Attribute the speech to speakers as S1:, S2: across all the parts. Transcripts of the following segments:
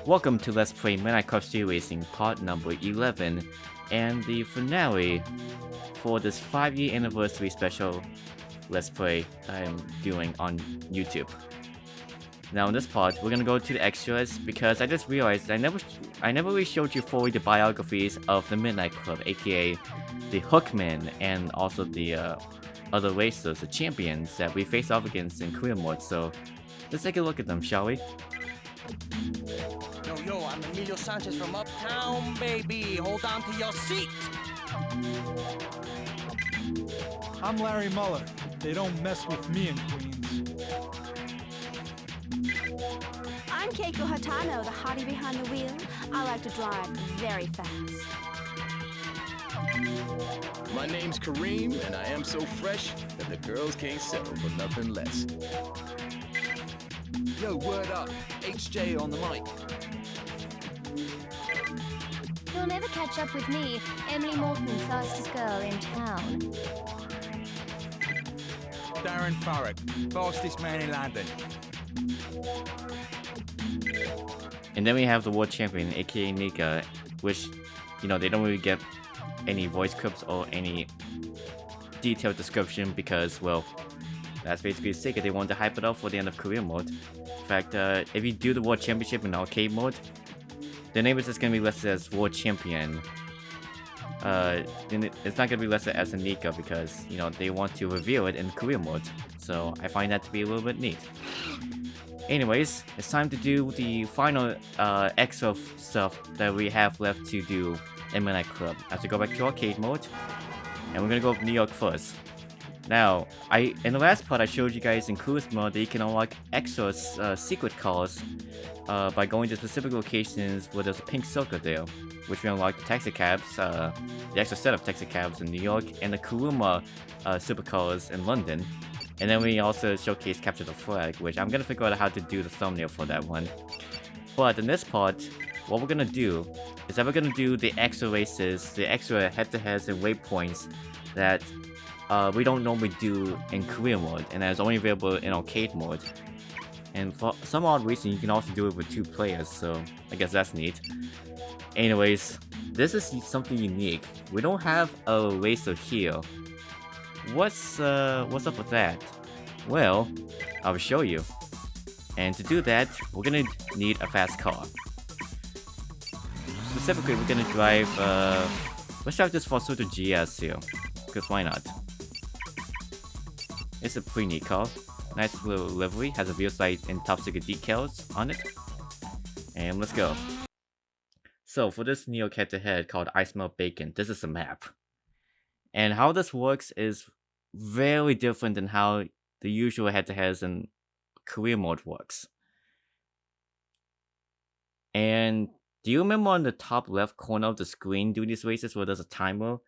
S1: Welcome to Let's Play Midnight Club Street Racing part number 11 and the finale for this 5-year anniversary special Let's Play I am doing on YouTube. Now in this part, we're gonna go to the extras because I just realized I never really showed you fully the biographies of the Midnight Club, aka the Hookmen and also the other racers, the champions that we face off against in career mode, so let's take a look at them, shall we?
S2: Yo, I'm Emilio Sanchez from Uptown, baby. Hold on to your seat.
S3: I'm Larry Muller. They don't mess with me in Queens.
S4: I'm Keiko Hatano, the hottie behind the wheel. I like to drive very fast.
S5: My name's Kareem, and I am so fresh that the girls can't settle for nothing less.
S6: Yo, word up. HJ on the mic.
S7: You'll never catch up with me, Emily Morton, fastest girl in town.
S6: Darren Farrick, fastest man in London.
S1: And then we have the world champion, aka Nika, which, you know, they don't really get any voice clips or any detailed description because, well, that's basically the sake. They want to hype it up for the end of career mode. In fact, if you do the world championship in arcade mode, the name is just going to be listed as world champion. Then it's not going to be listed as a Nika because, you know, they want to reveal it in career mode. So I find that to be a little bit neat. Anyways, it's time to do the final extra stuff that we have left to do in Midnight Club. I have to go back to arcade mode, and we're gonna go with New York first. Now, in the last part I showed you guys in cruise mode that you can unlock extra secret cars by going to specific locations where there's a pink circle there, which we unlock the taxi cabs, the extra set of taxi cabs in New York, and the Kuruma supercars in London. And then we also showcase Capture the Flag, which I'm gonna figure out how to do the thumbnail for that one. But in this part, what we're gonna do is that we're gonna do the extra races, the extra head-to-heads and waypoints that we don't normally do in career mode, and that is only available in arcade mode. And for some odd reason, you can also do it with 2 players, so I guess that's neat. Anyways, this is something unique. We don't have a racer here. What's up with that? Well, I'll show you. And to do that, we're gonna need a fast car. Specifically, we're gonna drive, let's drive this Fosuto GS here, because why not? It's a pretty neat car. Nice little livery, has a rear sight and top secret decals on it. And let's go. So for this New York head-to-head called I Smell Bacon, this is a map. And how this works is very different than how the usual head-to-heads in career mode works. And do you remember on the top left corner of the screen doing these races where there's a timer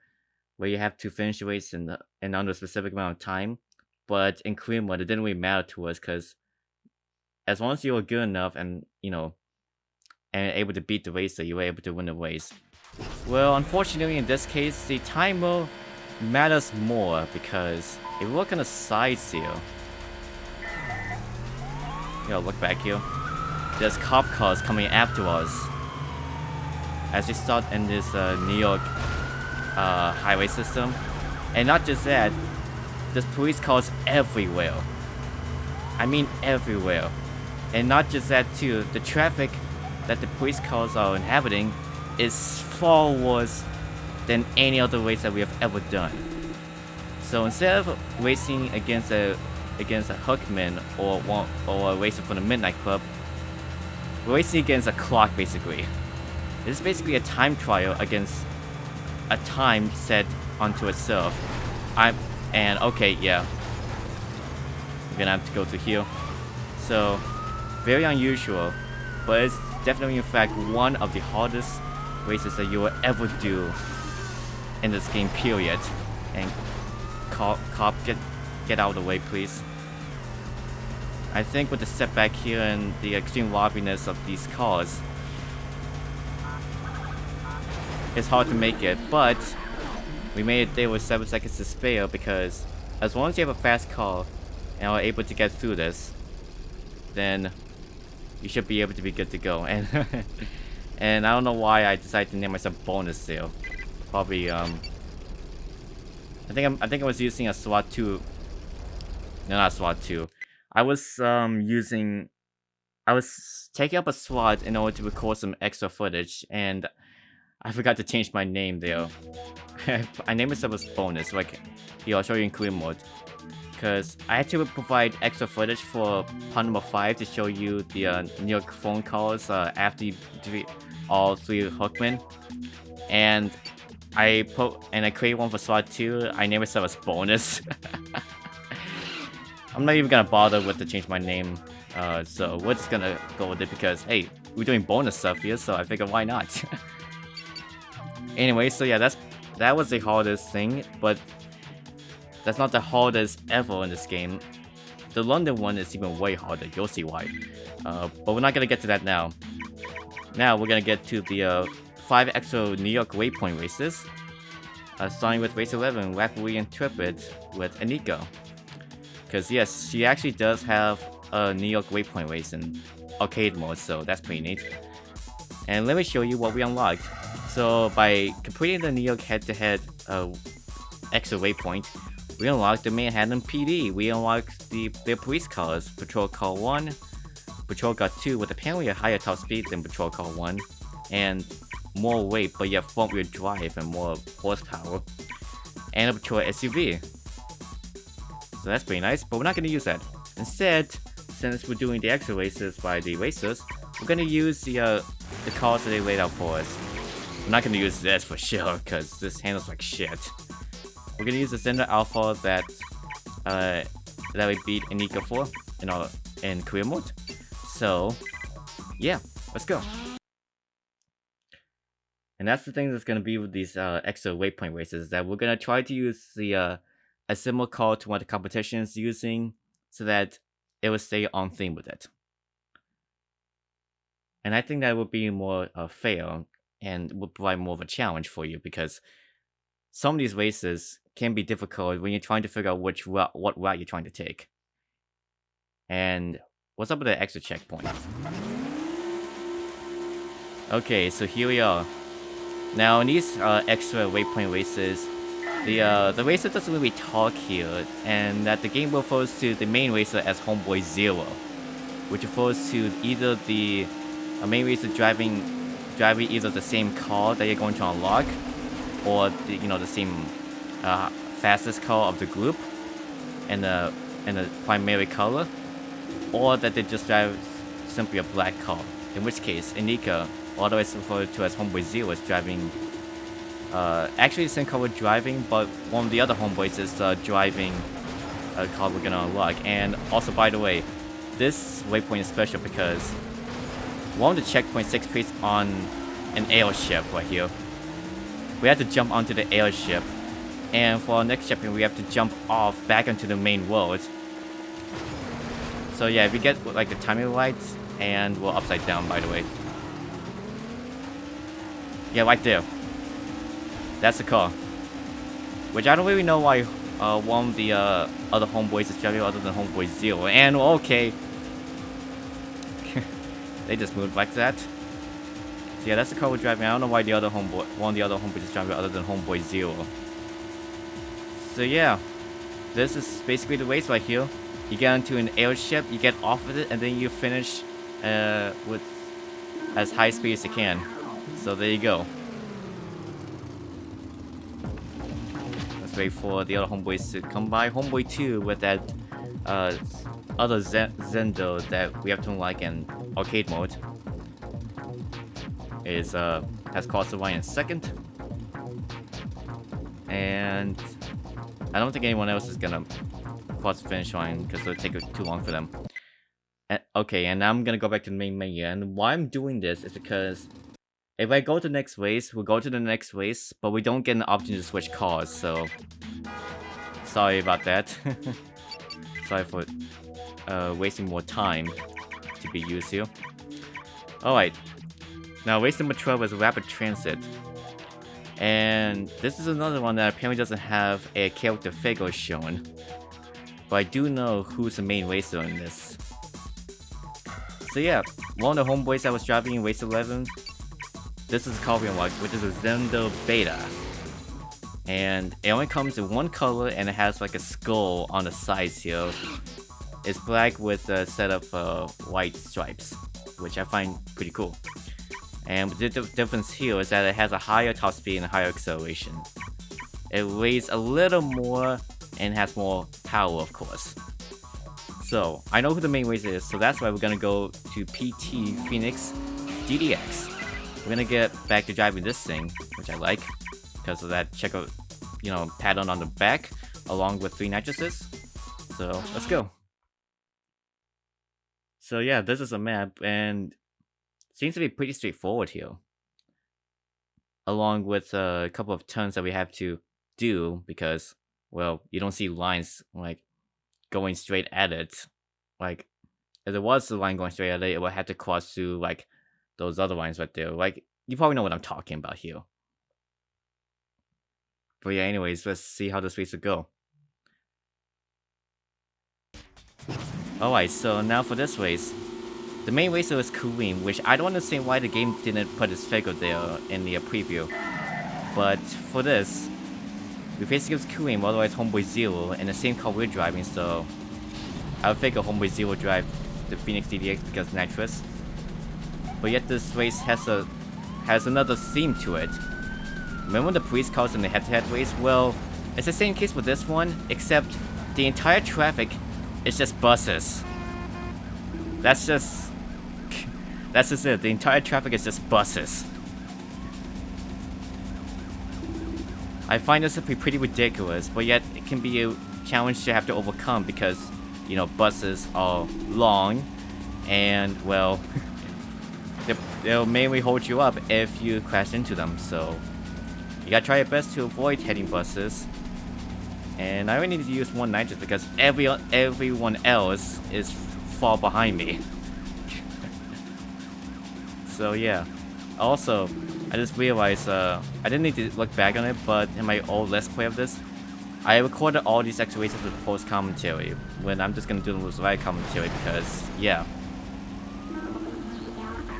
S1: where you have to finish the race in under a specific amount of time? But in career mode, it didn't really matter to us because as long as you were good enough and, you know, and able to beat the racer, you were able to win the race. Well, unfortunately in this case, the timer matters more because if we look on the sides here, you know, look back here, there's cop cars coming after us as we start in this New York highway system. And not just that, there's police cars everywhere. I mean everywhere. And not just that too, the traffic that the police cars are inhabiting is far worse than any other race that we have ever done. So instead of racing against a hookman or a racer from the Midnight Club, we're racing against a clock basically. This is basically a time trial against a time set onto itself. Okay, yeah. We're gonna have to go to here. So, very unusual, but it's definitely in fact one of the hardest races that you will ever do in this game, period. And cop, get out of the way, please. I think with the setback here and the extreme wobbliness of these cars, it's hard to make it, but we made it there with 7 seconds to spare because as long as you have a fast car and are able to get through this, then you should be able to be good to go. And and I don't know why I decided to name myself Bonus Seal. Probably I think I was using a SWAT 2. No, not SWAT 2. I was taking up a SWAT in order to record some extra footage, and I forgot to change my name there. I named myself as Bonus. Like, here, I'll show you in career mode. Because I had to provide extra footage for part number 5 to show you the New York phone calls after you defeat all 3 Hookmen. And I created one for SWAT 2. I named myself as Bonus. I'm not even gonna bother with to change my name. So we're just gonna go with it because, hey, we're doing bonus stuff here, so I figured why not. Anyway, so yeah, that was the hardest thing, but that's not the hardest ever in this game. The London one is even way harder, you'll see why. But we're not gonna get to that now. Now we're gonna get to the 5 extra New York Waypoint races. Starting with race 11, Rapidly Intrepid with Anika. Because yes, she actually does have a New York Waypoint race in arcade mode, so that's pretty neat. And let me show you what we unlocked. So by completing the New York head-to-head extra waypoint, we unlocked the Manhattan PD. We unlocked their police cars, Patrol Car 1, Patrol Car 2 with apparently a higher top speed than Patrol Car 1, and more weight but yet front wheel drive and more horsepower, and a Patrol SUV. So that's pretty nice, but we're not going to use that. Instead, since we're doing the extra races by the racers, we're going to use the cars that they laid out for us. I'm not going to use this for sure, because this handles like shit. We're going to use the Zender Alpha that we beat Anika for in career mode. So, yeah, let's go. And that's the thing that's going to be with these extra waypoint races, that we're going to try to use a similar car to what the competition is using, so that it will stay on theme with it. And I think that would be more fair and would provide more of a challenge for you, because some of these races can be difficult when you're trying to figure out what route you're trying to take. And what's up with the extra checkpoint? Okay, so here we are. Now in these extra waypoint races, the racer doesn't really talk here, and that the game refers to the main racer as Homeboy Zero, which refers to either the main racer driving either the same car that you're going to unlock, or the same fastest car of the group, and the primary color, or that they just drive simply a black car. In which case, Anika, otherwise referred to as Homeboy Zero, is driving actually the same car we're driving, but one of the other homeboys is driving a car we're gonna unlock. And also, by the way, this waypoint is special because one of the checkpoints takes place on an airship right here. We have to jump onto the airship, and for our next checkpoint we have to jump off back into the main world. So yeah, if you get like the timing right, and we're upside down, by the way. Yeah, right there. That's the car. Which I don't really know why one of the other homeboys is driving other than Homeboy Zero. And okay. They just moved like that. So yeah, that's the car we're driving. I don't know why one of the other homeboys is driving other than Homeboy Zero. So yeah, this is basically the race right here. You get into an airship, you get off of it, and then you finish with as high speed as you can. So there you go. Let's wait for the other homeboys to come by. Homeboy 2 with that other Zendo that we have to unlock in arcade mode has crossed the line in second. And I don't think anyone else is gonna cross the finish line because it'll take too long for them. Okay, and now I'm gonna go back to the main menu, and why I'm doing this is because if I go to the next race, we'll go to the next race, but we don't get an option to switch cars, so sorry about that. Sorry for wasting more time to be used here. Alright, now race number 12 is Rapid Transit. And this is another one that apparently doesn't have a character figure shown. But I do know who's the main racer in this. So yeah, one of the homeboys that was driving in Race 11, this is a car we unlocked, which is a Zendo Beta. And it only comes in one color, and it has like a skull on the sides here. It's black with a set of white stripes, which I find pretty cool. And the difference here is that it has a higher top speed and a higher acceleration. It weighs a little more and has more power, of course. So, I know who the main race is, so that's why we're gonna go to PT Phoenix DDX. We're gonna get back to driving this thing, which I like, because of that checkered, you know, pattern on the back, along with 3 nitrosis. So, let's go. So yeah, this is a map, and seems to be pretty straightforward here. Along with a couple of turns that we have to do, because, well, you don't see lines, like, going straight at it. Like, if there was a line going straight at it, it would have to cross through, like, those other lines right there. Like, you probably know what I'm talking about here. But yeah, anyways, let's see how this race will go. Alright, so now for this race. The main racer is Kareem, which I don't understand why the game didn't put his figure there in the preview. But for this, we face against Kareem, otherwise Homeboy Zero, in the same car we're driving, so I would figure Homeboy Zero drive the Phoenix DDX because nitrous. But yet this race has another theme to it. Remember the police cars in the head-to-head race? Well, it's the same case with this one, except the entire traffic is just buses. That's just it. The entire traffic is just buses. I find this to be pretty ridiculous, but yet it can be a challenge to have to overcome because, you know, buses are long and, well, they'll mainly hold you up if you crash into them, so you gotta try your best to avoid hitting buses. And I only need to use 1 nitrous because everyone else is far behind me. So yeah. Also, I just realized I didn't need to look back on it, but in my old Let's Play of this, I recorded all these extra races with post commentary. When I'm just gonna do them with live commentary because yeah,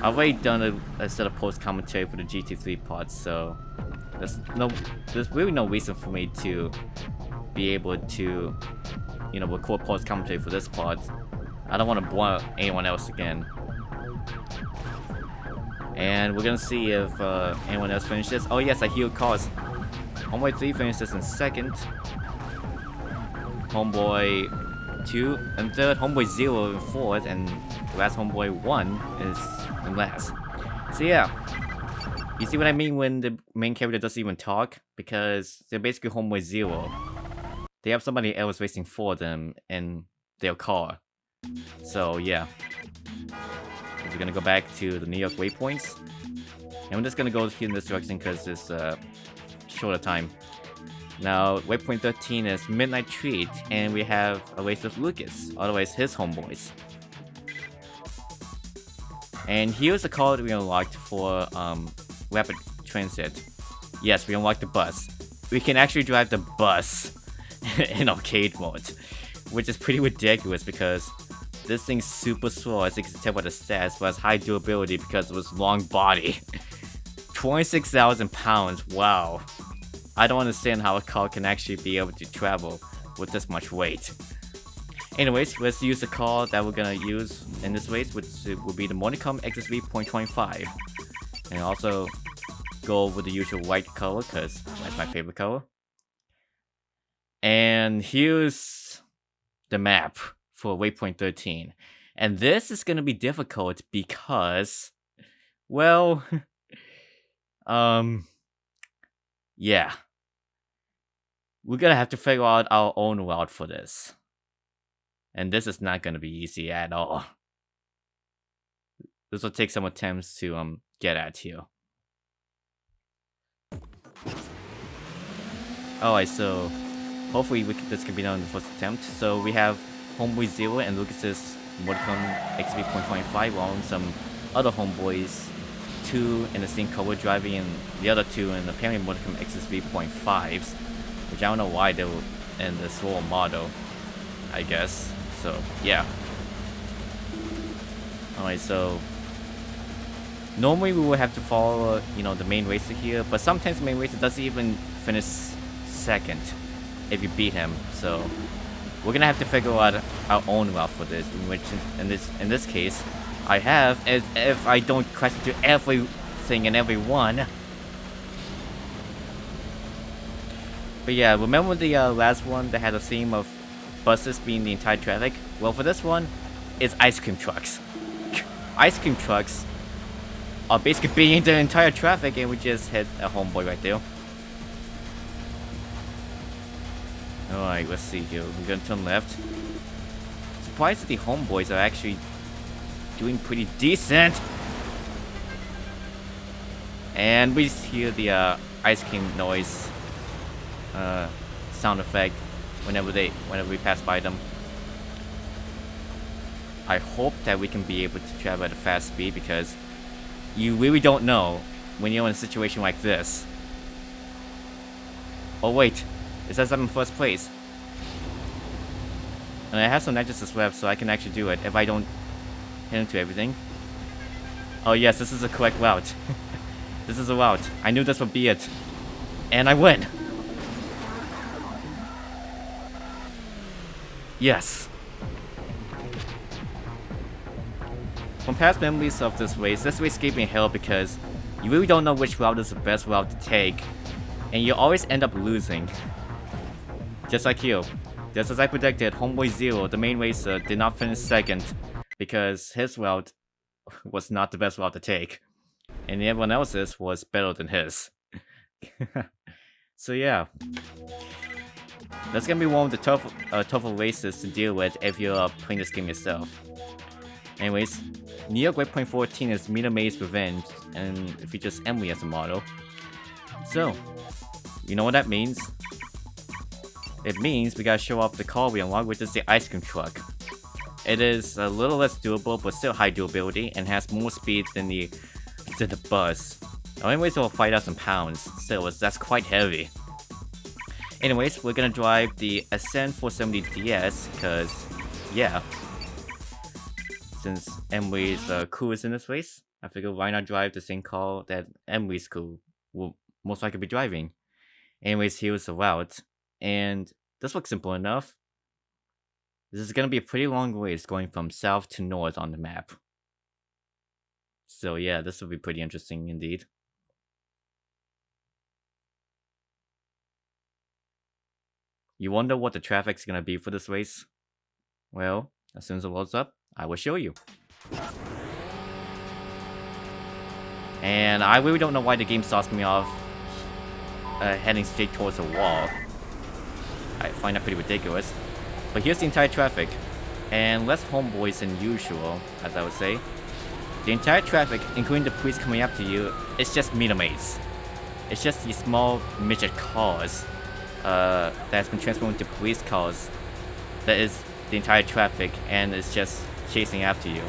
S1: I've already done a set of post commentary for the GT3 parts, so there's really no reason for me to be able to, you know, record post commentary for this part. I don't want to blow out anyone else again. And we're gonna see if anyone else finishes. Oh yes, I hear cars. Homeboy 3 finishes in 2nd. Homeboy 2 and 3rd. Homeboy 0 in 4th. And last Homeboy 1 is in last. So yeah. You see what I mean when the main character doesn't even talk? Because they're basically Homeboy 0. They have somebody else racing for them in their car. So yeah. We're gonna go back to the New York Waypoints. And we're just gonna go here in this direction because it's shorter time. Now, Waypoint 13 is Midnight Treat, and we have a race with Lucas, otherwise his homeboys. And here's a car that we unlocked for Rapid Transit. Yes, we unlocked the bus. We can actually drive the bus in arcade mode, which is pretty ridiculous because this thing's super slow, as you can tell by the stats, but has high durability because of its long body. 26,000 pounds, wow. I don't understand how a car can actually be able to travel with this much weight. Anyways, let's use the car that we're gonna use in this race, which will be the Monicom XSV.25. And also go with the usual white color, because that's my favorite color. And here's the map for Waypoint 13. And this is gonna be difficult because, well, yeah. We're gonna have to figure out our own route for this. And this is not gonna be easy at all. This will take some attempts to get at here. Alright, so hopefully this can be done in the first attempt. So we have Homeboy 0 and Lucas's Monicom XP.25 along with some other homeboys, 2 in the same color driving and the other 2 in apparently Monicom XSV.5s, which I don't know why they were in the slower model, I guess. So yeah. Alright, so normally we would have to follow, you know, the main racer here, but sometimes the main racer doesn't even finish second if you beat him. So we're gonna have to figure out our own route for this. In this case, I have, as if I don't crash into everything and everyone. But yeah, remember the last one that had a theme of buses being the entire traffic? Well, for this one, it's ice cream trucks. Ice cream trucks are basically being the entire traffic, and we just hit a homeboy right there. Alright, let's see here. We're gonna turn left. Surprised that the homeboys are actually doing pretty decent. And we just hear the ice cream noise sound effect whenever we pass by them. I hope that we can be able to travel at a fast speed, because you really don't know when you're in a situation like this. Oh wait, it says I'm in first place. And I have some nitrosus left, so I can actually do it if I don't hit into everything. Oh yes, this is the correct route. This is the route. I knew this would be it. And I win! Yes! From past memories of this race gave me hell because you really don't know which route is the best route to take, and you always end up losing. Just like you. Just as I predicted, Homeboy Zero, the main racer, did not finish second because his route was not the best route to take, and everyone else's was better than his. So yeah. That's gonna be one of the tougher races to deal with if you're playing this game yourself. Anyways, New York Waypoint 14 is Meter Maid's Revenge, and it features Emily as a model. So, you know what that means? It means we gotta show off the car we unlocked, which is the ice cream truck. It is a little less durable, but still high durability, and has more speed than the bus. Anyways, over 5,000 pounds, so that's quite heavy. Anyways, we're gonna drive the Ascent 470 DS, because, yeah. Since Emily's coolest in this race, I figured why not drive the same car that Emily's cool will most likely be driving. Anyways, here's the route, and this looks simple enough. This is gonna be a pretty long race going from south to north on the map. So yeah, this will be pretty interesting indeed. You wonder what the traffic's gonna be for this race? Well, as soon as it loads up, I will show you. And I really don't know why the game starts me off heading straight towards a wall. I find that pretty ridiculous. But here's the entire traffic. And less homeboys than usual, as I would say. The entire traffic, including the police coming up to you, it's just meter maids. It's just these small midget cars that's been transformed into police cars. That is the entire traffic, and it's just chasing after you.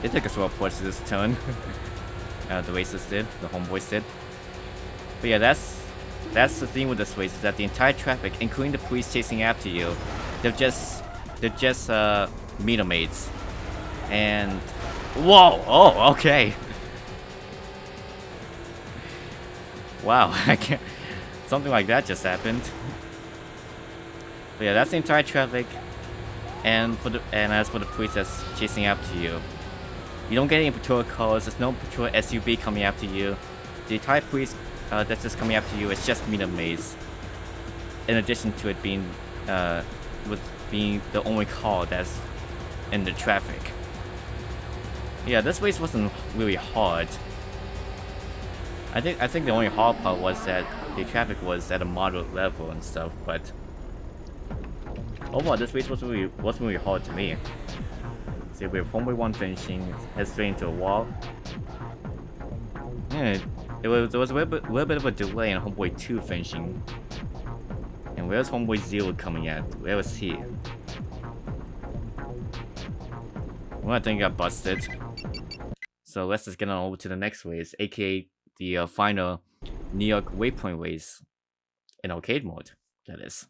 S1: It took a slow approach to this turn. The racers did, the homeboys did. But yeah, that's the theme with this race, is that the entire traffic, including the police chasing after you, they're just meter maids. And whoa! Oh, okay. Wow, I can't. Something like that just happened. But yeah, that's the entire traffic. And as for the police that's chasing after you, you don't get any patrol cars. There's no patrol SUV coming after you. The entire police that's just coming after you is just meter maids. In addition to it being being the only car that's in the traffic. Yeah, this race wasn't really hard. I think the only hard part was that the traffic was at a moderate level and stuff, but overall this race wasn't really hard to me. See, we have homeboy 1 finishing, head straight into a wall. Yeah, there was a little bit of a delay in homeboy 2 finishing. And where's homeboy 0 coming at? Where was he? Well, I think I got busted. So let's just get on over to the next race, aka the final New York Waypoint race in arcade mode, that is.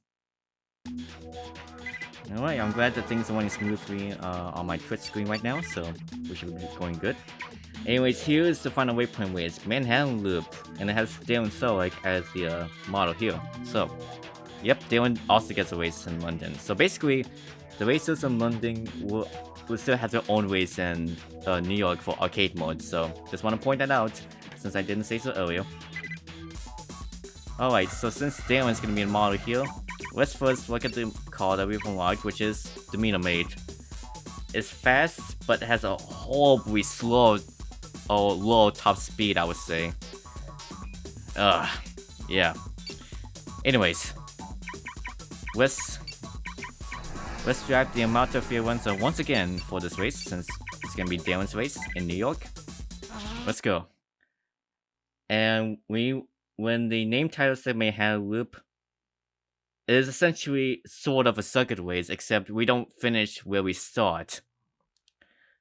S1: Alright, I'm glad that things are running smoothly on my Twitch screen right now, so we should be going good. Anyways, here's the final waypoint race, Manhattan Loop, and it has Dylan Solik as the model here. So, yep, Dylan also gets a race in London. So basically, the racers in London will still have their own race in New York for arcade mode, so just want to point that out, since I didn't say so earlier. Alright, so since Dylan's gonna be a model here, let's first look at the car that we've unlocked, which is the Mina Maid. It's fast, but has a horribly slow or low top speed, I would say. Yeah. Anyways, let's drive the Amato Firenze once again for this race, since it's gonna be Dylan's race in New York. Let's go. And when the name title said Manhattan Loop, it is essentially sort of a circuit race, except we don't finish where we start.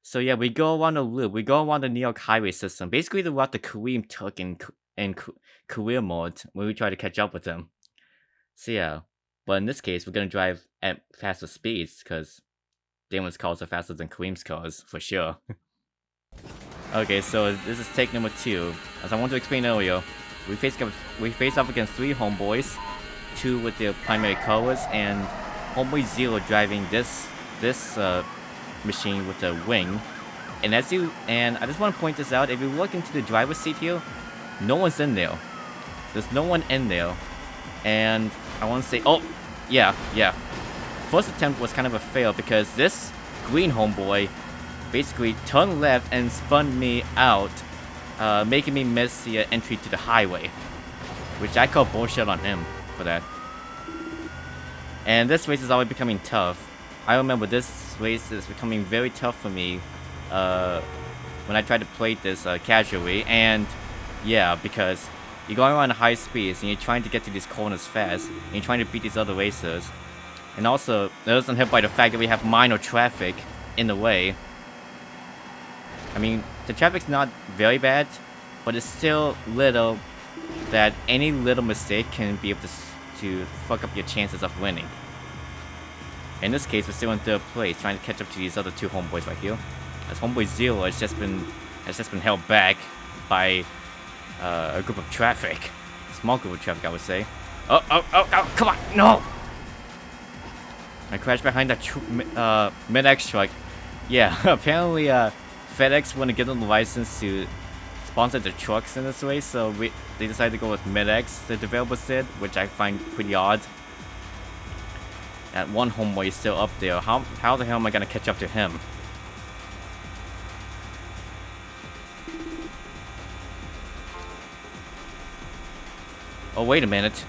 S1: So yeah, we go around the loop, we go around the New York highway system, basically the route that Kareem took in career mode when we try to catch up with him. So yeah, but in this case, we're gonna drive at faster speeds, because Damon's cars are faster than Kareem's cars, for sure. Okay, so this is take number 2. As I wanted to explain earlier, we face off against 3 homeboys, 2 with their primary colors, and homeboy 0 driving this machine with a wing. And I just want to point this out, if you look into the driver's seat here, no one's in there. There's no one in there. And I want to say, oh, yeah. First attempt was kind of a fail because this green homeboy basically turned left and spun me out, making me miss the entry to the highway, which I call bullshit on him for that. And this race is already becoming tough. I remember this race is becoming very tough for me when I tried to play this casually, and yeah, because you're going around high speeds and you're trying to get to these corners fast, and you're trying to beat these other racers. And also, that doesn't help by the fact that we have minor traffic in the way. I mean, the traffic's not very bad, but it's still little that any little mistake can be able to fuck up your chances of winning. In this case, we're still in 3rd place, trying to catch up to these other 2 homeboys right here. As homeboy 0 has just been held back by a group of traffic, a small group of traffic, I would say. Oh! Come on, no! I crashed behind that MedX truck. Yeah, apparently FedEx wouldn't give them the license to sponsor the trucks in this way, so they decided to go with MedX, the developers did, which I find pretty odd. That one homeboy is still up there. How the hell am I gonna catch up to him? Oh, wait a minute.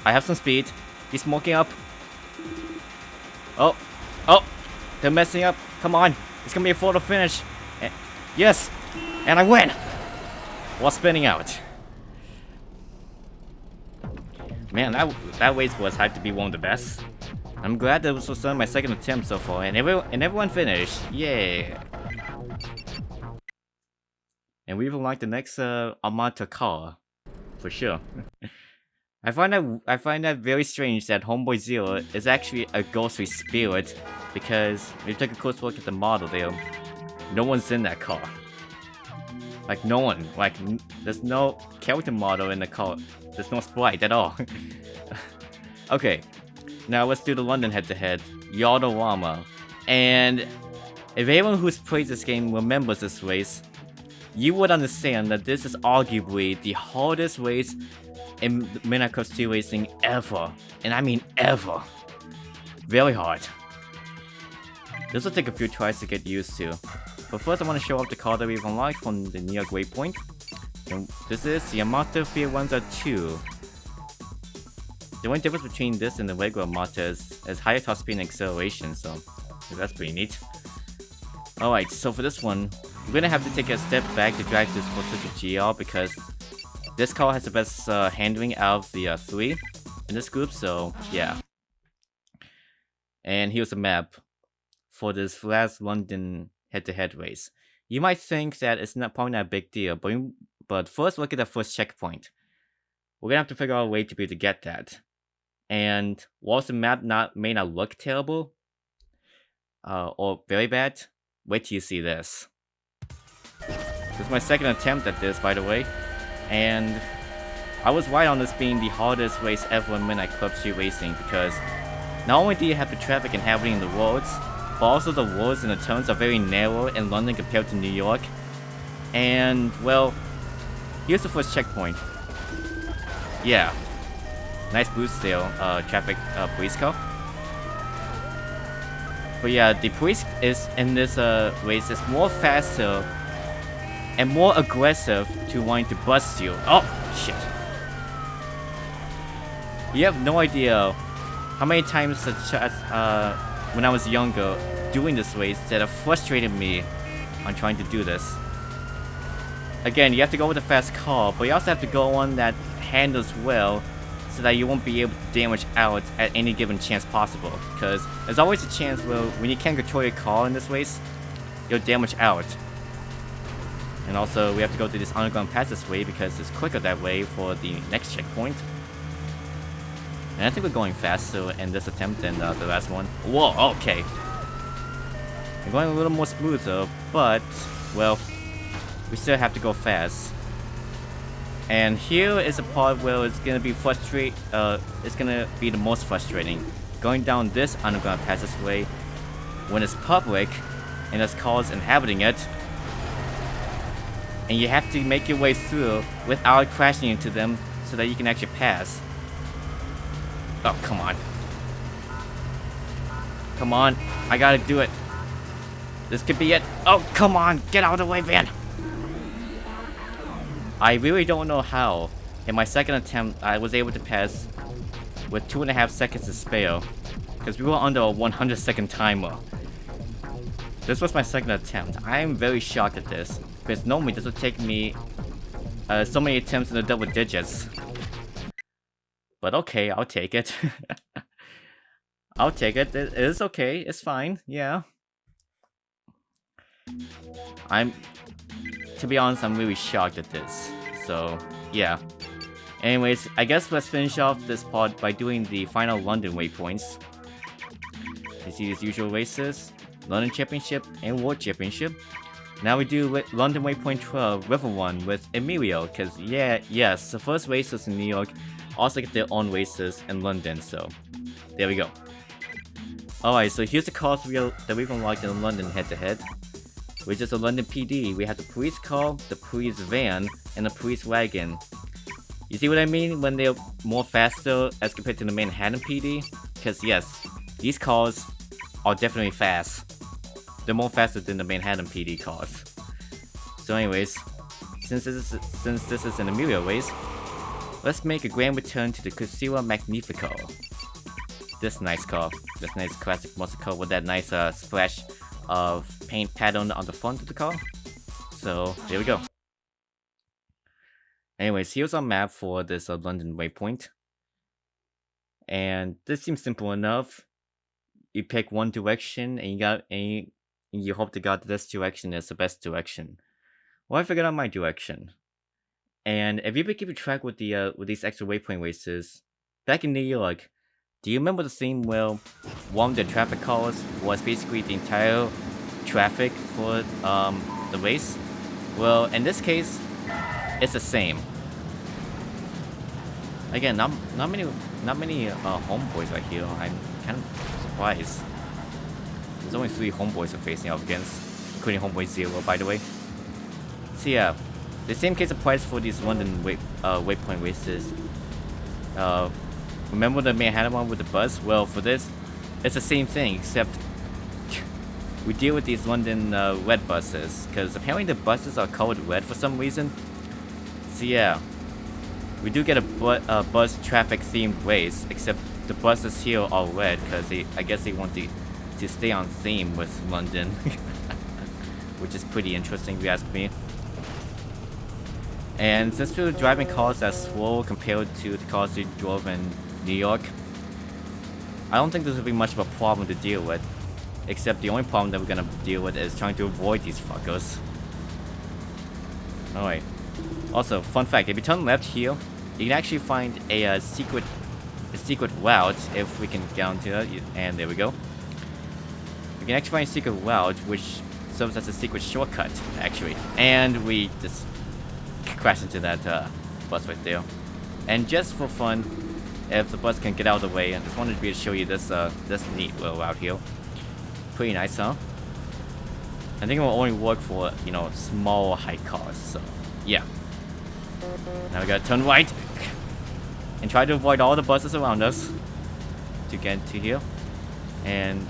S1: I have some speed. He's smoking up. Oh! They're messing up. Come on. It's gonna be a photo finish. Yes! And I win! While spinning out. Man, that race was hyped to be one of the best. I'm glad that this was my 2nd attempt so far, and everyone finished. Yay! And we've unlocked the next Armata car, for sure. I find that very strange that Homeboy 0 is actually a ghostly spirit, because if you take a close look at the model there, no one's in that car. Like, no one. Like, there's no character model in the car. There's no sprite at all. Okay, now let's do the London head-to-head. Yaldorama. And if anyone who's played this game remembers this race, you would understand that this is arguably the hardest race in Minecraft 2 racing ever. And I mean ever. Very hard. This will take a few tries to get used to. But first I want to show off the car that we've unlocked from the New York Waypoint. And this is the Amato Firenze 2. The only difference between this and the regular Amato is higher top speed and acceleration, so that's pretty neat. Alright, so for this one, we're gonna have to take a step back to drive this closer to GL because this car has the best handling out of the 3 in this group, so yeah. And here's a map for this last London head-to-head race. You might think that it's probably not a big deal, but first look at the first checkpoint. We're gonna have to figure out a way to be able to get that. And whilst the map may not look terrible or very bad, wait till you see this. This is my second attempt at this, by the way, and I was right on this being the hardest race ever in Midnight Club Street Racing, because not only do you have the traffic inhabiting the roads, but also the roads and the turns are very narrow in London compared to New York. And, well, here's the first checkpoint. Yeah. Nice boost there, traffic police car. But yeah, the police is in this race is more faster and more aggressive to wanting to bust you. Oh, shit. You have no idea how many times when I was younger doing this race that have frustrated me on trying to do this. Again, you have to go with a fast car, but you also have to go on that handles well so that you won't be able to damage out at any given chance possible. Because there's always a chance where when you can't control your car in this race, you'll damage out. And also, we have to go through this underground pass this way because it's quicker that way for the next checkpoint. And I think we're going faster in this attempt than the last one. Whoa, okay. We're going a little more smoother, but, well, we still have to go fast. And here is a part where it's gonna be it's gonna be the most frustrating. Going down this underground passageway when it's public and there's cars inhabiting it. And you have to make your way through without crashing into them so that you can actually pass. Oh, come on. Come on, I gotta do it. This could be it. Oh, come on, get out of the way, van. I really don't know how, in my second attempt, I was able to pass with 2.5 seconds to spare, because we were under a 100-second timer. This was my second attempt. I am very shocked at this, because normally this would take me so many attempts in the double digits. But okay, I'll take it. I'll take it. It is okay. It's fine. Yeah. To be honest, I'm really shocked at this. So, yeah. Anyways, I guess let's finish off this part by doing the final London waypoints. You see these usual races, London Championship and World Championship. Now we do London Waypoint 12, River 1 with Emilio, because yes, the first races in New York also get their own races in London, so there we go. Alright, so here's the cars that we've unlocked in London head-to-head. Which is the London PD. We have the police car, the police van, and the police wagon. You see what I mean when they're more faster as compared to the Manhattan PD? Because yes, these cars are definitely fast. They're more faster than the Manhattan PD cars. So anyways, since this is an Emilio race, let's make a grand return to the Crucera Magnifico. This nice car, this nice classic muscle car with that nice splash of paint pattern on the front of the car. So there we go. Anyways, here's our map for this London waypoint. And this seems simple enough. You pick one direction and you hope to God this direction is the best direction. Well, I figured out my direction. And if you've been keeping track with these extra waypoint races, back in New York, do you remember the scene where one of the traffic cars was basically the entire traffic for the race? Well, in this case, it's the same. Again, not many homeboys right here. I'm kind of surprised. There's only 3 homeboys we're facing up against, including homeboy 0, by the way. So yeah, the same case applies for these London waypoint races. Remember the Manhattan one with the bus? Well, for this, it's the same thing, except we deal with these London red buses, because apparently the buses are colored red for some reason. So yeah, we do get a bus traffic themed race, except the buses here are red, because I guess they want to stay on theme with London. Which is pretty interesting if you ask me. And since we're driving cars that slow compared to the cars we drove in New York, I don't think this will be much of a problem to deal with. Except the only problem that we're gonna have to deal with is trying to avoid these fuckers. Alright. Also, fun fact, if you turn left here, you can actually find a secret a secret route if we can get onto it, and there we go. We can actually find a secret route which serves as a secret shortcut, actually. And we just crash into that bus right there. And just for fun, if the bus can get out of the way, I just wanted to be able to show you this this neat little route here. Pretty nice, huh? I think it will only work for, you know, small high cars, so yeah. Now we gotta turn right and try to avoid all the buses around us to get to here. And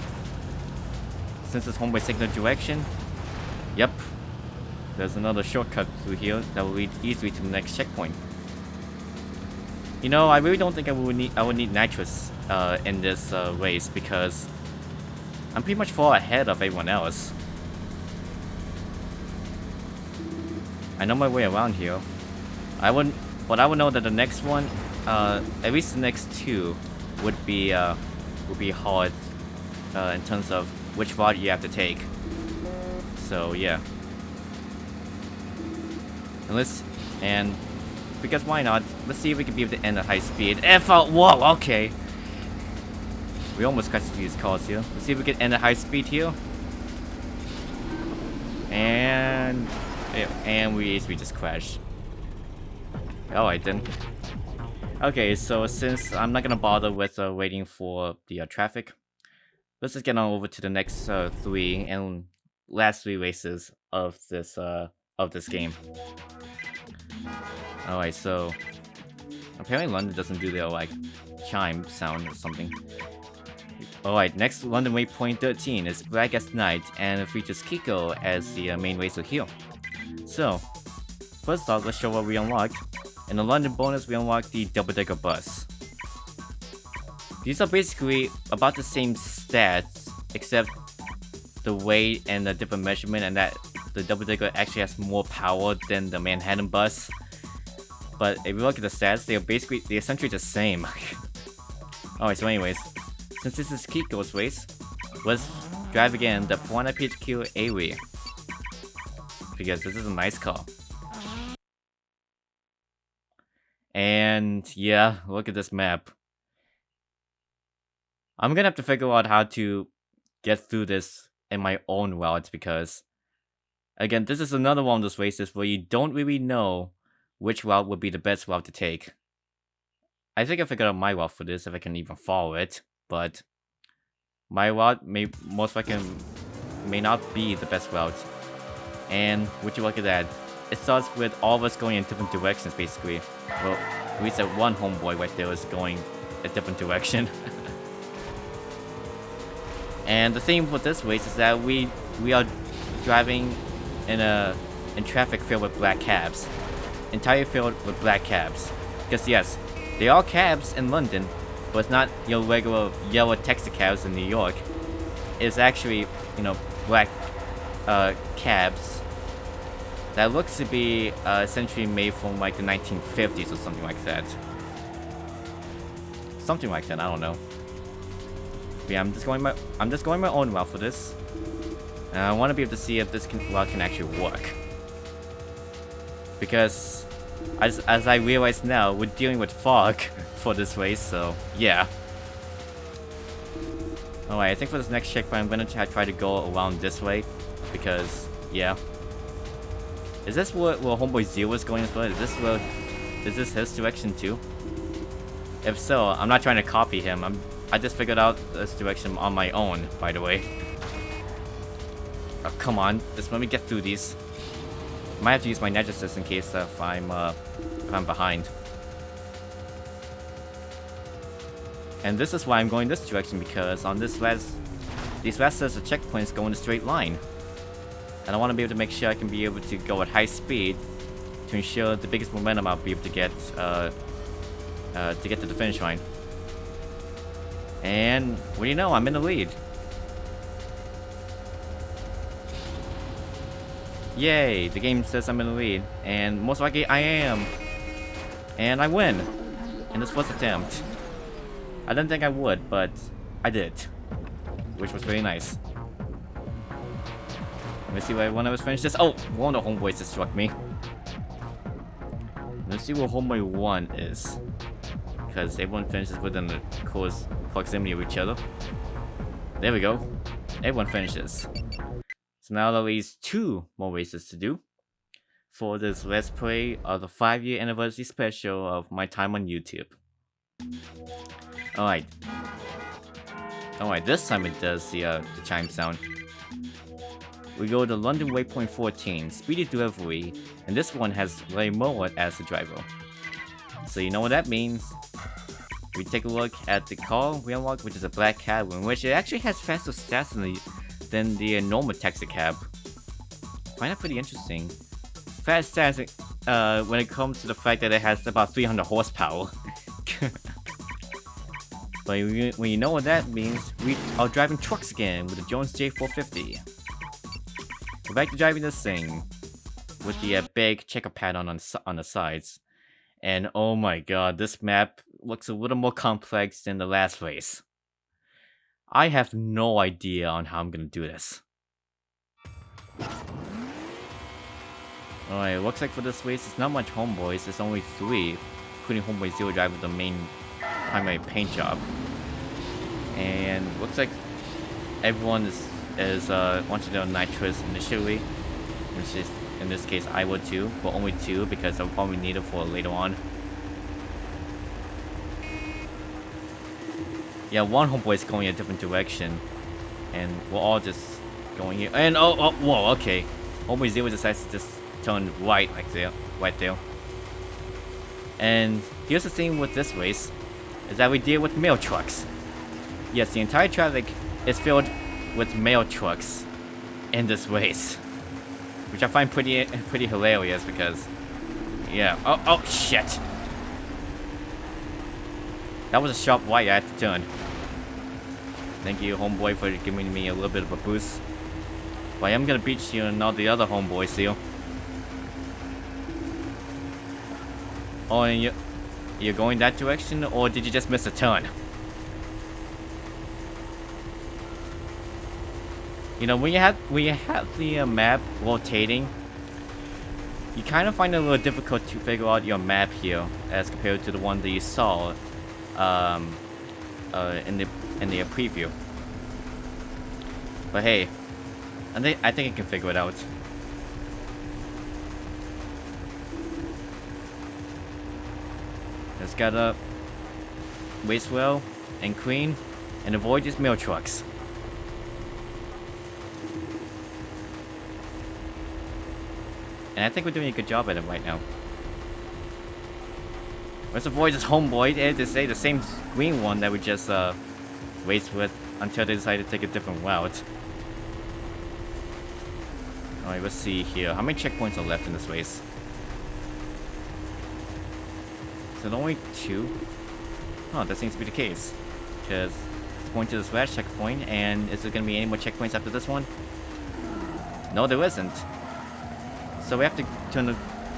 S1: since it's homeway signal direction, yep, there's another shortcut through here that will lead easily to the next checkpoint. You know, I really don't think I would need nitrous in this race because I'm pretty much far ahead of everyone else. I know my way around here. But I would know that the next one, at least the next two, would be hard in terms of which route you have to take. So yeah. And because why not? Let's see if we can be able to end at high speed. Whoa, okay. We almost crashed into these cars here. Let's see if we can end at high speed here. And we just crashed. Oh, I didn't. Okay, so since I'm not gonna bother with waiting for the traffic, let's just get on over to the next 3 and last 3 races of this game. Alright, so apparently London doesn't do their like chime sound or something. Alright, next London Waypoint 13 is Black as Night and it features Kiko as the main racer here. So, first off, let's show what we unlocked. In the London bonus, we unlocked the double-decker bus. These are basically about the same stats, except the weight and the different measurement, and that the double-decker actually has more power than the Manhattan bus. But if you look at the stats, they're essentially the same. Alright, so anyways, since this is Kiko's race, let's drive again the Piranha PHQ A-Way. Because this is a nice car. And yeah, look at this map. I'm gonna have to figure out how to get through this in my own route because, again, this is another one of those races where you don't really know which route would be the best route to take. I think I figured out my route for this if I can even follow it, but my route may not be the best route. And would you look at that? It starts with all of us going in different directions, basically. Well, at least that one homeboy right there is going a different direction. And the thing with this race is that we are driving in traffic filled with black cabs. Entirely filled with black cabs. Because yes, they are cabs in London, but it's not your regular yellow taxi cabs in New York. It's actually, you know, black cabs that looks to be essentially made from like the 1950s or something like that. Something like that, I don't know. But yeah, I'm just going my own route for this. And I want to be able to see if this route can actually work. Because as I realize now, we're dealing with fog for this race, so yeah. Alright, I think for this next checkpoint, I'm gonna try to go around this way. Because, yeah. Is this where Homeboy Zero is going as well? Is this his direction too? If so, I'm not trying to copy him. I just figured out this direction on my own, by the way. Oh, come on, just let me get through these. Might have to use my nitro in case if I'm behind. And this is why I'm going this direction, because on these last sets of checkpoints go in a straight line. And I want to be able to make sure I can be able to go at high speed to ensure the biggest momentum I'll be able to get to the finish line. And what do you know? I'm in the lead. Yay! The game says I'm in the lead, and most likely I am. And I win in this first attempt. I didn't think I would, but I did, which was very nice. Let me see when I was finished this. Oh, one of the homeboys just struck me. Let's see where homeboy 1 is. because everyone finishes within the close proximity of each other. There we go. Everyone finishes. So now there leaves 2 more races to do for this Let's Play of the 5-year anniversary special of my time on YouTube. Alright. Alright, this time it does the chime sound. We go to London Waypoint 14, Speedy Delivery, and this one has Larry Mullet as the driver. So you know what that means. We take a look at the car we unlocked, which is a black cab, in which it actually has faster stats than the normal taxi cab. I find that pretty interesting. Fast stats when it comes to the fact that it has about 300 horsepower. But when you know what that means, we are driving trucks again with the Jones J450. We're back to driving this thing with the big checker pattern on the sides. And oh my god, this map looks a little more complex than the last race. I have no idea on how I'm gonna do this. Alright, looks like for this race, it's not much homeboys, there's only 3, including Homeboy Zero driving the main primary paint job. And looks like everyone is wanting to do nitrous initially, which is, in this case, I would too, but only 2 because I'll probably need it for later on. Yeah, one homeboy is going a different direction, and we're all just going here. And oh, whoa, okay. Homeboy Zero decides to just turn right, like there, right there. And here's the thing with this race, is that we deal with mail trucks. Yes, the entire traffic is filled with mail trucks in this race, which I find pretty hilarious because, yeah. Oh shit! That was a sharp right I had to turn. Thank you, homeboy, for giving me a little bit of a boost. But I am gonna beat you and all the other homeboys here. Oh, and you're going that direction, or did you just miss a turn? You know, when you have the map rotating, you kind of find it a little difficult to figure out your map here as compared to the one that you saw in the preview. But hey, I think I can figure it out. Just gotta race well and clean and avoid these mail trucks. And I think we're doing a good job at it right now. Let's avoid this homeboy. They say the same green one that we just raced with until they decide to take a different route. Alright, let's see here. How many checkpoints are left in this race? Is it only 2? Oh, that seems to be the case. Because it's going to this last checkpoint, and is there going to be any more checkpoints after this one? No, there isn't. So we have to turn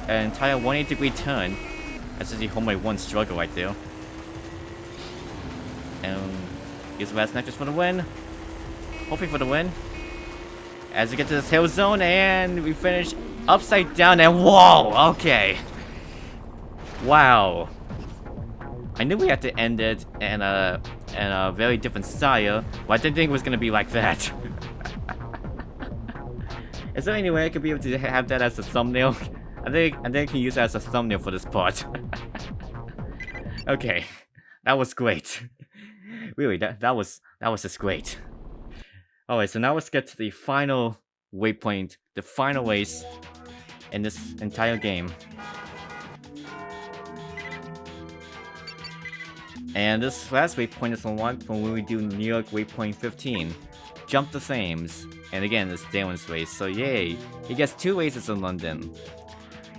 S1: an entire 180-degree turn. That's just the homeboy 1 struggle right there. And here's the last nitrous for the win. Hopefully for the win. As we get to this hill zone, and we finish upside down, and whoa, okay. Wow. I knew we had to end it in a very different style, but I didn't think it was gonna be like that. Is there any way I could be able to have that as a thumbnail? I think I can use that as a thumbnail for this part. Okay, that was great. Really, that was just great. Alright, so now let's get to the final waypoint, the final race in this entire game. And this last waypoint is unlocked from when we do New York Waypoint 15. Jump the Flames. And again, it's Darren's race, so yay! He gets 2 races in London.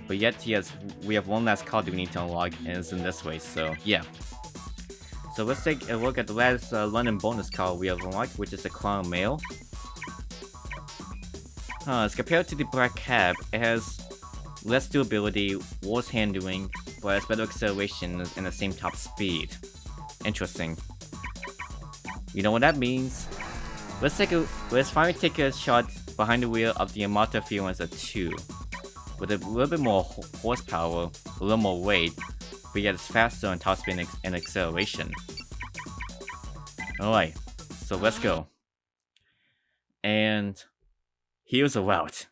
S1: But yet we have one last car that we need to unlock, and it's in this race, so yeah. So let's take a look at the last London bonus car we have unlocked, which is the Crown Mail. As compared to the Black Cab, it has less durability, worse handling, but has better acceleration and the same top speed. Interesting. You know what that means? Let's finally take a shot behind the wheel of the Yamato Fiorenza 2. With a little bit more horsepower, a little more weight, but yet it's faster on top speed and acceleration. Alright, so let's go. And here's a route.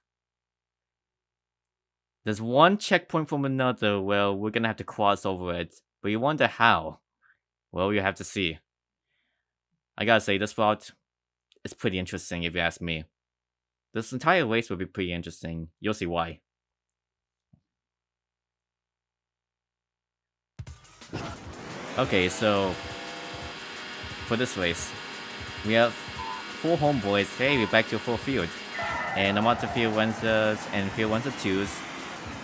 S1: There's one checkpoint from another where we're gonna have to cross over it, but you wonder how. Well, you have to see. I gotta say, this route is pretty interesting if you ask me. This entire race will be pretty interesting. You'll see why. Okay, so for this race, we have 4 homeboys. Hey, we're back to a full field. And I'm out to field 1s and field 1s and 2s.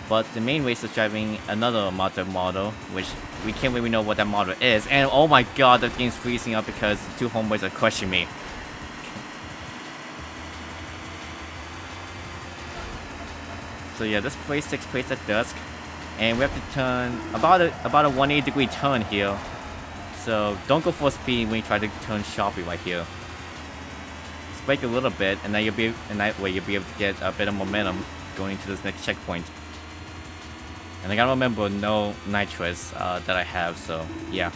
S1: But the main race is driving another model, which we can't really know what that model is. And oh my god, the game's freezing up because the 2 homeboys are crushing me. So yeah, this race takes place at dusk. And we have to turn about a 180-degree turn here. So don't go full speed when you try to turn sharply right here. Just brake a little bit, and then you'll be able to get a bit of momentum going into this next checkpoint. And I gotta remember no nitrous that I have, so yeah.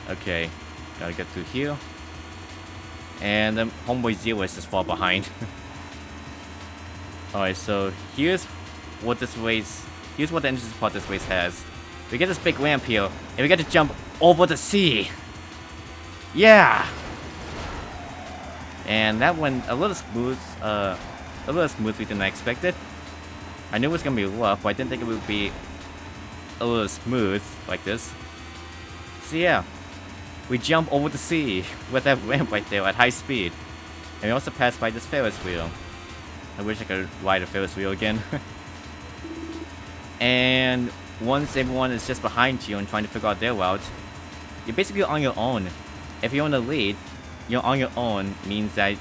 S1: Okay, gotta get through here. And then homeboy Zero is just far behind. Alright, so here's what the interesting part this race has. We get this big ramp here, and we get to jump over the sea. Yeah! And that went a little smoothly than I expected. I knew it was gonna be rough, but I didn't think it would be a little smooth like this. So yeah, we jump over the sea with that ramp right there at high speed. And we also pass by this Ferris wheel. I wish I could ride a Ferris wheel again. And once everyone is just behind you and trying to figure out their route, you're basically on your own. If you're in the lead, you're on your own means that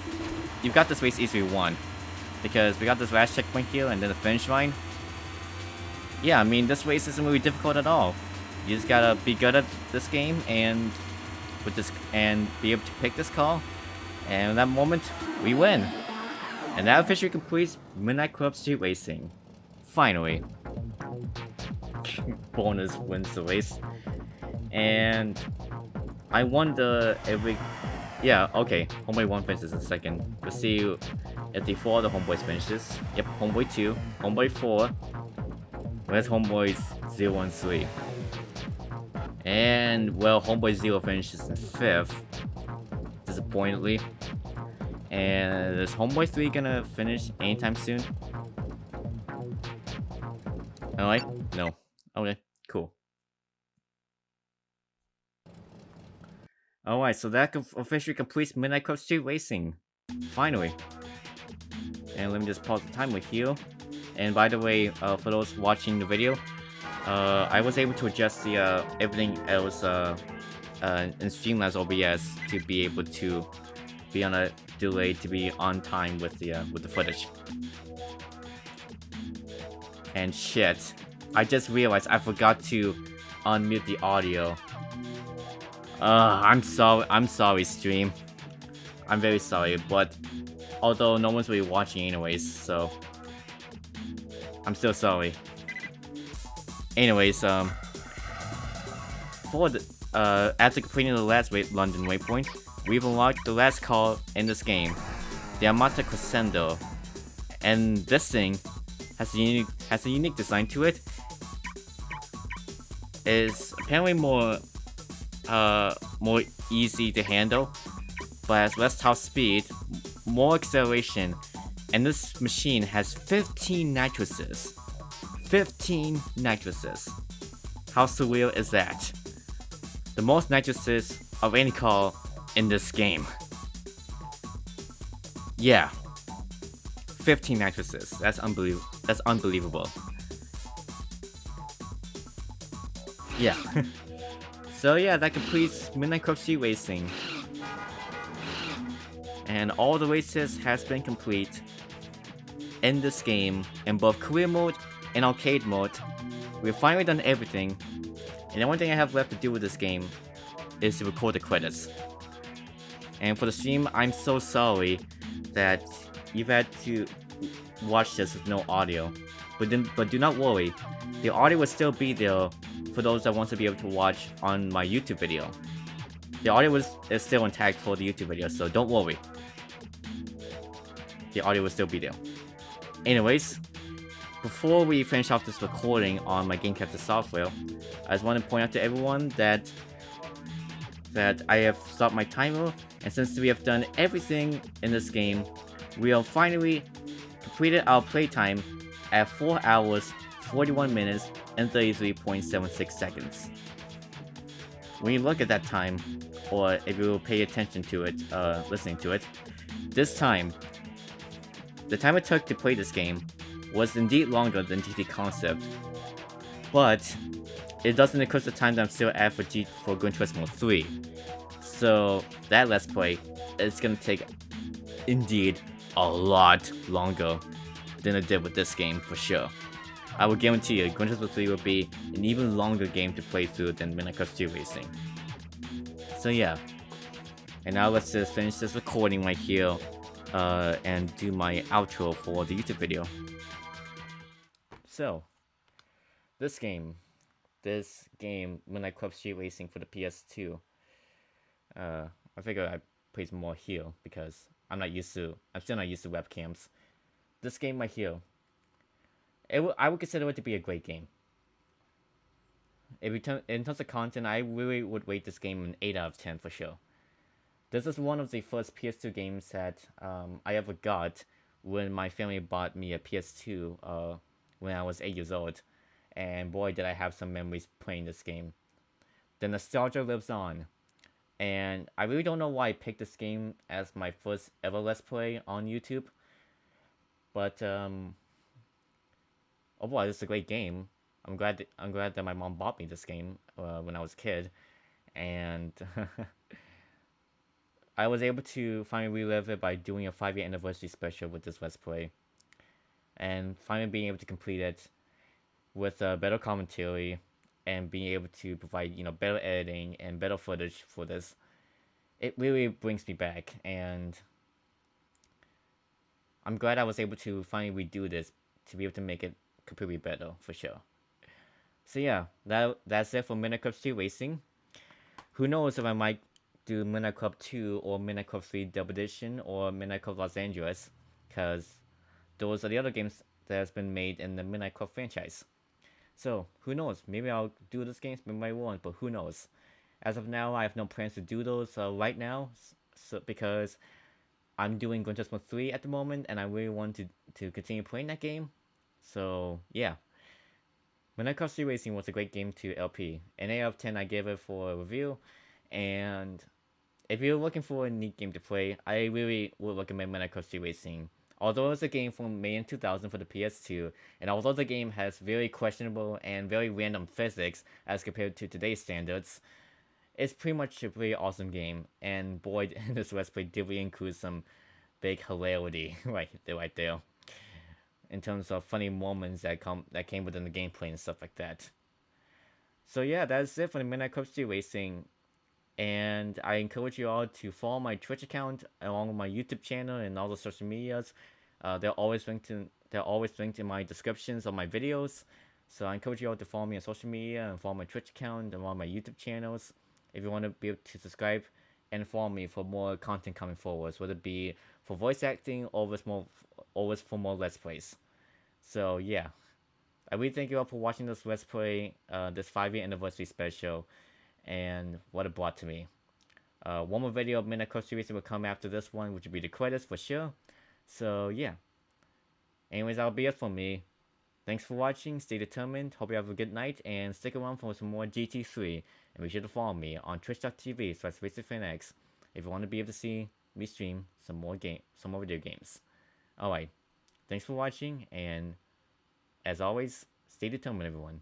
S1: you've got this race easily won. Because we got this last checkpoint here and then the finish line. Yeah, I mean, this race isn't really difficult at all. You just gotta be good at this game and be able to pick this car. And in that moment, we win. And that officially completes Midnight Club Street Racing. Finally. Bonus wins the race. And I wonder if we... Yeah, okay. Homeboy 1 finishes in second. We'll see if the 4 other homeboys finishes. Yep, Homeboy 2, Homeboy 4. Where's Homeboys 0 and 3? And, well, Homeboy 0 finishes in 5th. Disappointingly. And is Homeboy 3 gonna finish anytime soon? Alright, no. Okay, cool. Alright, so that officially completes Midnight Club Street Racing. Finally. And let me just pause the timer here. And by the way, for those watching the video, I was able to adjust the everything else in Streamlabs OBS to be able to be on a delay to be on time with the footage. And shit, I just realized I forgot to unmute the audio. I'm sorry, stream. I'm very sorry, but although no one's really watching anyways, so I'm still sorry. Anyways, for the after completing the last London Waypoint, we've unlocked the last car in this game, the Amata Crescendo, and this thing has a unique design to it. It's apparently more easy to handle, but has less top speed, more acceleration, and this machine has 15 nitroses. 15 nitroses. How surreal is that? The most nitroses of any car in this game. Yeah. 15 nitroses. That's unbelievable. That's unbelievable. Yeah. So yeah, that completes Midnight Club Street Racing. And all the races has been complete in this game in both career mode and arcade mode. We've finally done everything. And the only thing I have left to do with this game is to record the credits. And for the stream, I'm so sorry that you've had to watch this with no audio, but do not worry, the audio will still be there for those that want to be able to watch on my YouTube video. The audio is still intact for the YouTube video, so don't worry. The audio will still be there. Anyways, before we finish off this recording on my Game Capture software, I just want to point out to everyone that I have stopped my timer, and since we have done everything in this game, we have finally completed our playtime at 4 hours, 41 minutes, and 33.76 seconds. When you look at that time, or if you pay attention to it, listening to it, this time, the time it took to play this game was indeed longer than GT Concept, but it doesn't include the time that I'm still at for Gran Turismo 3. So that Let's Play is gonna take, indeed, a lot longer than it did with this game, for sure. I will guarantee you, Gran Turismo 3 will be an even longer game to play through than Midnight Club Street Racing. So yeah. And now let's just finish this recording right here, and do my outro for the YouTube video. So, this game, Midnight Club Street Racing for the PS2, I figure I play more here because I'm still not used to webcams. This game right here, I would consider it to be a great game. In terms of content, I really would rate this game an 8 out of 10 for sure. This is one of the first PS2 games that I ever got when my family bought me a PS2 when I was 8 years old. And boy, did I have some memories playing this game. The nostalgia lives on. And I really don't know why I picked this game as my first ever Let's Play on YouTube. But, oh boy, this is a great game. I'm glad that my mom bought me this game when I was a kid. And I was able to finally relive it by doing a 5-year anniversary special with this Let's Play. And finally being able to complete it with better commentary and being able to provide, better editing and better footage for this. It really brings me back, and I'm glad I was able to finally redo this to be able to make it completely better, for sure. So yeah, that's it for Midnight Club Street Racing. Who knows if I might do Midnight Club 2 or Midnight Club 3 Double Edition or Midnight Club Los Angeles, because those are the other games that has been made in the Midnight Club franchise. So, who knows? Maybe I'll do those games, maybe I won't, but who knows? As of now, I have no plans to do those right now, because I'm doing Gran Turismo 3 at the moment, and I really want to continue playing that game. So, yeah. Midnight Club Street Racing was a great game to LP. An 8 out of 10 I gave it for a review, and if you're looking for a neat game to play, I really would recommend Midnight Club Street Racing. Although it's a game from May in 2000 for the PS2, and although the game has very questionable and very random physics as compared to today's standards, it's pretty much a pretty awesome game. And boy, this Let's Play did really include some big hilarity right there, in terms of funny moments that came within the gameplay and stuff like that. So yeah, that's it for the Midnight Club Street Racing. And I encourage you all to follow my Twitch account along with my YouTube channel and all the social medias. They're always linked in my descriptions of my videos. So I encourage you all to follow me on social media and follow my Twitch account and all my YouTube channels if you want to be able to subscribe and follow me for more content coming forward, whether it be for voice acting or for more Let's Plays. So yeah, I really thank you all for watching this Let's Play, this 5-year anniversary special, and what it brought to me. One more video of Midnight Club Street Racing will come after this one, which will be the credits for sure. So yeah. Anyways, that'll be it for me. Thanks for watching, stay determined, hope you have a good night, and stick around for some more GT3. And be sure to follow me on twitch.tv/RacerfanX if you want to be able to see me stream some more video games. Alright, thanks for watching, and as always, stay determined everyone.